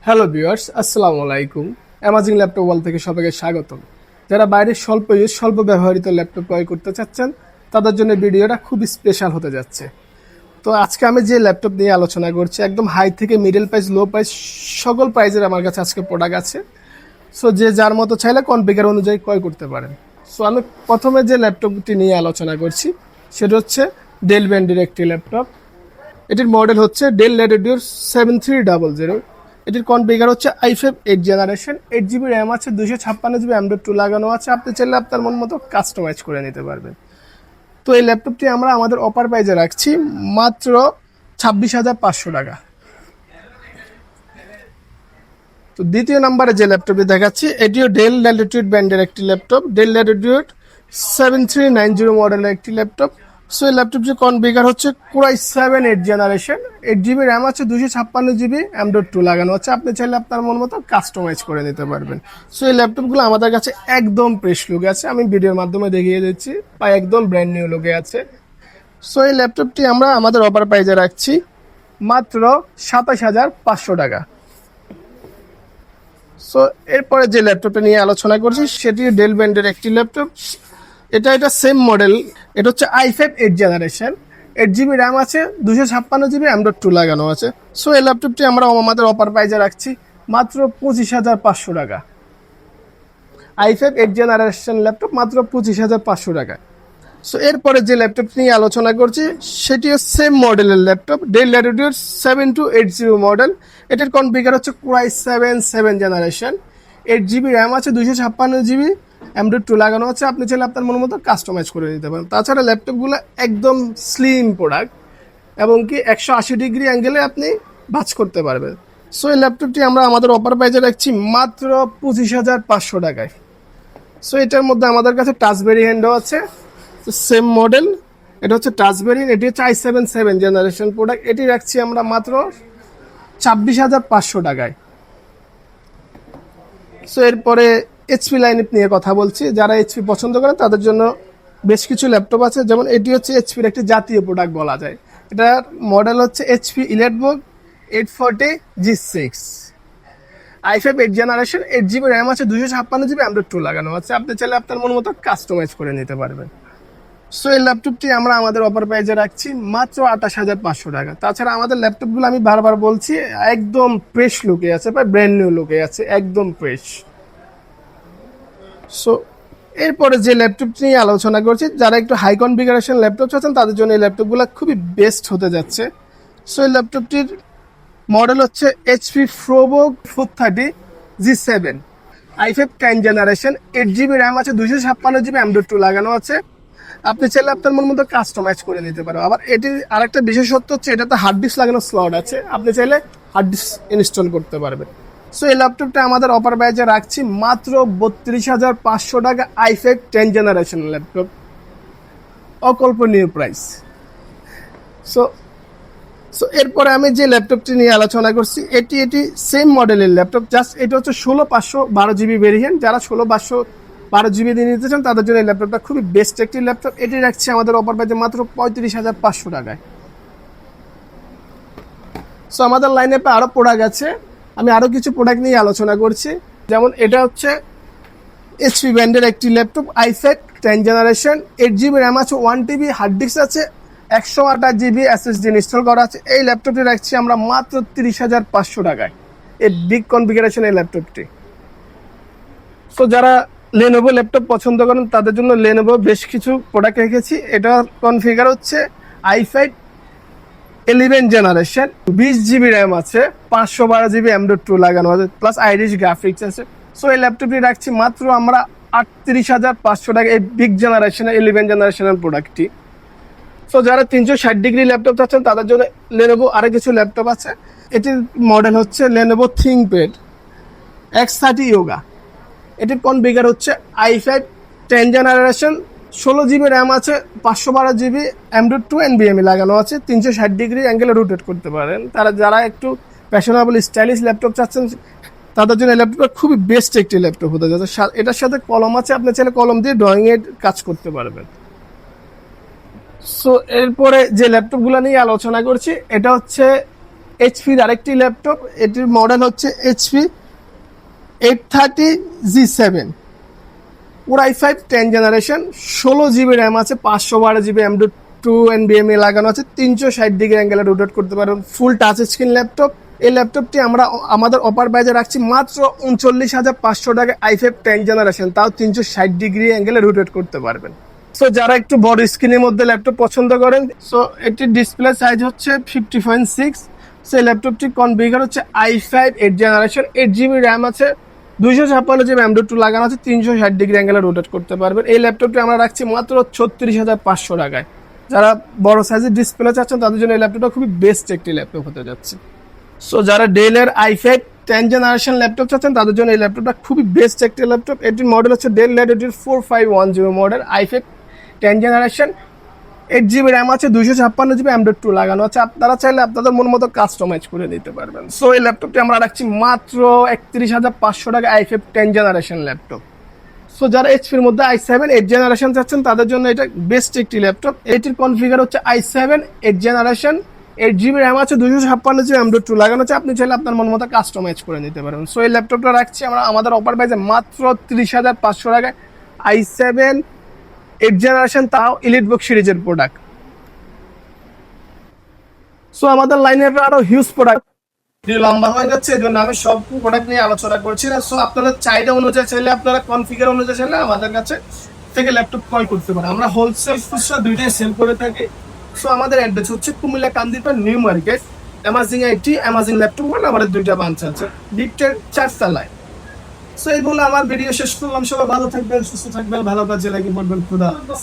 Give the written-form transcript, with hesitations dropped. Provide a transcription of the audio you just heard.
Hello viewers, আসসালামু আলাইকুম। Amazing laptop ওয়াল থেকে সবাইকে স্বাগতম। যারা বাইরে স্বল্প ব্যবহৃত ল্যাপটপ ক্রয় করতে চাচ্ছেন তাদের জন্য ভিডিওটা খুবই স্পেশাল হতে যাচ্ছে। তো আজকে আমি যে ল্যাপটপ নিয়ে আলোচনা করছি একদম হাই থেকে মিডল প্রাইস, লো প্রাইস সকল প্রাইজের আমার কাছে আজকে প্রোডাক্ট আছে। সো যে যার মতো চাইলে কনফিগার অনুযায়ী ক্রয় করতে পারেন। সো আমি প্রথমে যে ল্যাপটপটি নিয়ে আলোচনা করছি সেটা হচ্ছে ডেল ব্র্যান্ডের একটি ল্যাপটপ। এটির মডেল হচ্ছে ডেল ল্যাটিটিউড 7300। এটির কনফিগার হচ্ছে i5 8 জেনারেশন, 8 GB র্যাম আছে, 256 GB M.2 লাগানো আছে। আপনি চাইলে আপনার মন মতো কাস্টমাইজ করে নিতে পারবেন। তো এই ল্যাপটপটি আমরা আমাদের অফার প্রাইজে রাখছি মাত্র 26,500 টাকা। তো দ্বিতীয় নম্বরে যে ল্যাপটপটি দেখাচ্ছি এটিও ডেল ল্যাটিটিউড ব্র্যান্ডের একটি ল্যাপটপ, ডেল ল্যাটিটিউড 7390 মডেলের একটি ল্যাপটপ। সো এই ল্যাপটপটির কনফিগার হচ্ছে Core i7 8 generation, 8 GB RAM আছে, 256 GB M.2 লাগানো আছে। আপনি চাইলে আপনার মন মতো কাস্টমাইজ করে নিতে পারবেন। সো এই ল্যাপটপগুলো আমাদের কাছে একদম ফ্রেশ লুকে আছে, আমি ভিডিওর মাধ্যমে দেখিয়ে দিচ্ছি, বা একদম ব্র্যান্ড নিউ লুকে আছে। সো এই ল্যাপটপটি আমরা আমাদের অফার প্রাইজে রাখছি মাত্র 27,500 টাকা। সো এরপরে যে ল্যাপটপটা নিয়ে আলোচনা করছি সেটি ডেল ব্র্যান্ডের একটি ল্যাপটপ। এটা সেম মডেল, এটা হচ্ছে i5 8 জেনারেশন, 8 GB র্যাম আছে, 256 GB M.2 লাগানো আছে। সো এই ল্যাপটপটি আমরা আমাদের অফার প্রাইজে রাখছি মাত্র 25,500 টাকা। i5 8 জেনারেশন ল্যাপটপ মাত্র 25,500 টাকা। সো এরপরে যে ল্যাপটপটি নিয়ে আলোচনা করছি সেটিও সেম মডেলের ল্যাপটপ, ডেল ল্যাটিটিউড 7280 মডেল। এটার কনফিগার হচ্ছে Core i7 7 generation, 8 GB RAM আছে, 256 GB M.2 লাগানো আছে। আপনি চাইলে আপনার মনের মতো কাস্টমাইজ করে নিতে পারেন। তাছাড়া ল্যাপটপগুলো একদম স্লিম প্রোডাক্ট এবং কি 180 ডিগ্রি অ্যাঙ্গেলে আপনি ভাঁজ করতে পারবেন। সো এই ল্যাপটপটি আমরা আমাদের অফার প্রাইজে রাখছি মাত্র 25,500 টাকায়। সো এটার মধ্যে আমাদের কাছে টাচ ভেরিয়েন্টও আছে, সেম মডেল। এটা হচ্ছে টাচ ভেরিয়েন্ট, এটি হচ্ছে i7 7 জেনারেশন প্রোডাক্ট। এটি রাখছি আমরা মাত্র 26,500 টাকায়। সো এরপরে এইচপি লাইনআপ নিয়ে কথা বলছি। যারা এইচপি পছন্দ করেন তাদের জন্য বেশ কিছু ল্যাপটপ আছে, যেমন এটি হচ্ছে এইচপির একটি জাতীয় প্রোডাক্ট বলা যায়। এটার মডেল হচ্ছে HP EliteBook 840 G6, i5 8 generation, 8 GB RAM আছে, 256 GB M.2 লাগানো আছে। আপনি চাইলে আপনার মন মতো কাস্টমাইজ করে নিতে পারবেন। সো এই ল্যাপটপটি আমরা আমাদের অফার প্রাইজে রাখছি মাত্র 28,500 টাকা। তাছাড়া আমাদের ল্যাপটপগুলো আমি বারবার বলছি একদম ফ্রেশ লুকে আছে, বা ব্র্যান্ড নিউ লুকে আছে, একদম ফ্রেশ। সো এরপরে যে ল্যাপটপটি নিয়ে আলোচনা করছি, যারা একটু হাই কনফিগারেশন ল্যাপটপ চাচ্ছেন তাদের জন্য এই ল্যাপটপগুলো খুবই বেস্ট হতে যাচ্ছে। সো এই ল্যাপটপটির মডেল হচ্ছে HP ProBook 430 G7, i5 10 generation, 8 GB RAM আছে, 256 GB M.2 লাগানো আছে। আপনি চাইলে আপনার মন মতো কাস্টমাইজ করে নিতে পারো। আবার এটির আরেকটা বিশেষত্ব হচ্ছে এটাতে হার্ড ডিস্ক লাগানো স্লট আছে, আপনি চাইলে হার্ড ডিস্ক ইনস্টল করতে পারবেন। সো এই ল্যাপটপটা আমাদের অফার প্রাইজে রাখছি মাত্র 32,500 টাকা, i5 10 জেনারেশন ল্যাপটপ, অকল্পনীয় প্রাইস। সো সো এরপরে আমি যে ল্যাপটপটি নিয়ে আলোচনা করছি এটি সেম মডেলের ল্যাপটপ, জাস্ট এটা হচ্ছে 16,512 GB ভেরিয়েন্ট। যারা 16,512 GB দিয়ে নিতে চান তাদের জন্য এই ল্যাপটপটা খুবই বেস্ট একটি ল্যাপটপ। এটি রাখছি আমাদের অফার প্রাইজে মাত্র 35,500 টাকায়। সো আমাদের লাইনে আরও প্রোডাক্ট আছে, আমি আরও কিছু প্রোডাক্ট নিয়ে আলোচনা করছি। যেমন এটা হচ্ছে এইচপি ব্র্যান্ডের একটি laptop, i5 10 generation, 8 GB RAM আছে, 1 TB হার্ড ডিস্ক আছে, 128 GB SSD ইনস্টল করা আছে। এই ল্যাপটপটি রাখছি আমরা মাত্র 30,500 টাকায়, এই বিগ কনফিগারেশন এই ল্যাপটপটি। সো যারা লেনোভো ল্যাপটপ পছন্দ করেন তাদের জন্য লেনোভো বেশ কিছু প্রোডাক্ট রেখেছি। এটা কনফিগার হচ্ছে i5 11 জেনারেশন, 20 GB র্যাম আছে, 512 GB M.2 লাগানো আছে, প্লাস আইরিশ গ্রাফিক্স আছে। সো এই ল্যাপটপটি রাখছি মাত্র আমরা 38,500 টাকা, এই বিগ জেনারেশনের 11 জেনারেশনের প্রোডাক্টটি। সো যারা 360 ডিগ্রি ল্যাপটপ চাচ্ছেন তাদের জন্য লেনোভো আরও কিছু ল্যাপটপ আছে। এটির মডেল হচ্ছে লেনোভো থিংকপ্যাড X30 Yoga। এটির কনফিগার হচ্ছে i5 10 জেনারেশন, 16 GB র্যাম আছে, 512 GB M.2 NVMe লাগানো আছে, 360 ডিগ্রি অ্যাঙ্গেলে রোটেট করতে পারেন। যারা একটু ফ্যাশনেবল স্টাইলিশ ল্যাপটপ চাচ্ছেন তাদের জন্য এই ল্যাপটপটা খুবই বেস্ট একটি ল্যাপটপ হতে যাচ্ছে। এটার সাথে কলম আছে, আপনি চাইলে কলম দিয়ে ড্রয়িংয়ের কাজ করতে পারবেন। সো এরপরে যে ল্যাপটপগুলো নিয়ে আলোচনা করছি এটা হচ্ছে এইচপির আরেকটি ল্যাপটপ, এটির মডেল হচ্ছে এইচপি 830G7 পুরো i5 10 জেনারেশন, 16 GB র্যাম আছে, 512 GB M.2 NVMe লাগানো আছে, 360 ডিগ্রি অ্যাঙ্গেলে রোটেট করতে পারবেন, ফুল টাচ স্ক্রিন ল্যাপটপ। এই ল্যাপটপটি আমরা আমাদের অফার প্রাইজে রাখছি মাত্র 39,500 টাকা, i5 10 জেনারেশন, তাও 360 ডিগ্রি অ্যাঙ্গেলে রোটেট করতে পারবেন। সো যারা একটু বড় স্ক্রিনের মধ্যে ল্যাপটপ পছন্দ করেন, সো এটির ডিসপ্লে সাইজ হচ্ছে 50.6। সেই ল্যাপটপটি কনফিগার হচ্ছে i5 8 জেনারেশন, 8 GB র্যাম আছে, 256 GB M.2 লাগানো আছে, 360 ডিগ্রি অ্যাঙ্গেলে রোটেট করতে পারবেন। এই ল্যাপটপটি আমরা রাখছি মাত্র 36,500 টাকায়। যারা বড় সাইজের ডিসপ্লে চাচ্ছেন তাদের জন্য এই ল্যাপটপটা খুবই বেস্ট একটি ল্যাপটপ হতে যাচ্ছে। সো যারা ডেলের i5 10 জেনারেশন ল্যাপটপ চাচ্ছেন তাদের জন্য এই ল্যাপটপটা খুবই বেস্ট একটি ল্যাপটপ। এটির মডেল হচ্ছে del Latitude 4510 model, i5 10 generation, 8 GB RAM আছে, 256 GB M.2 লাগানো আছে। আপনারা চাইলে আপনাদের মন মতো কাস্টমাইজ করে নিতে পারবেন। সো এই ল্যাপটপটি আমরা রাখছি মাত্র 31,500 টাকা, i5 10 জেনারেশন ল্যাপটপ। সো যারা এইচপির মধ্যে i7 8 জেনারেশন চাচ্ছেন তাদের জন্য এটা বেস্ট একটি ল্যাপটপ। এটির কনফিগার হচ্ছে i7 8 জেনারেশন, 8 GB র্যাম আছে, 256 GB M.2 লাগানো আছে। আপনি চাইলে আপনার মন মতো কাস্টমাইজ করে নিতে পারবেন। সো এই ল্যাপটপটা রাখছি আমরা আমাদের অফার প্রাইসে মাত্র 30,500 টাকায়, i7 8 জেনারেশন, তাও এলিটবুক সিরিজের প্রোডাক্ট। সো আমাদের লাইনের আরো হিউজ প্রোডাক্ট লম্বা হয়ে যাচ্ছে, এই জন্য আমি সব প্রোডাক্ট নিয়ে আলোচনা করছি না। সো আপনাদের চাহিদা অনুযায়ী চাইলে, আপনারা কনফিগার অনুযায়ী চাইলে আমাদের কাছে থেকে ল্যাপটপ ক্রয় করতে পারেন। আমরা হোলসেল খুচরা দুইটাই সেল করে থাকি। সো আমাদের অ্যাড্রেস হচ্ছে Comilla Kandirpar new market, amazing IT, amazing laptop বলে আমাদের দুইটা ব্রাঞ্চ আছে, লিফটের 4 তলায়। সো এই বলে আমার ভিডিও শেষ করলাম। সবাই ভালো থাকবেন, সুস্থ থাকবেন, ভালো কাজে লাগি পড়বেন। খুদা হাফেজ।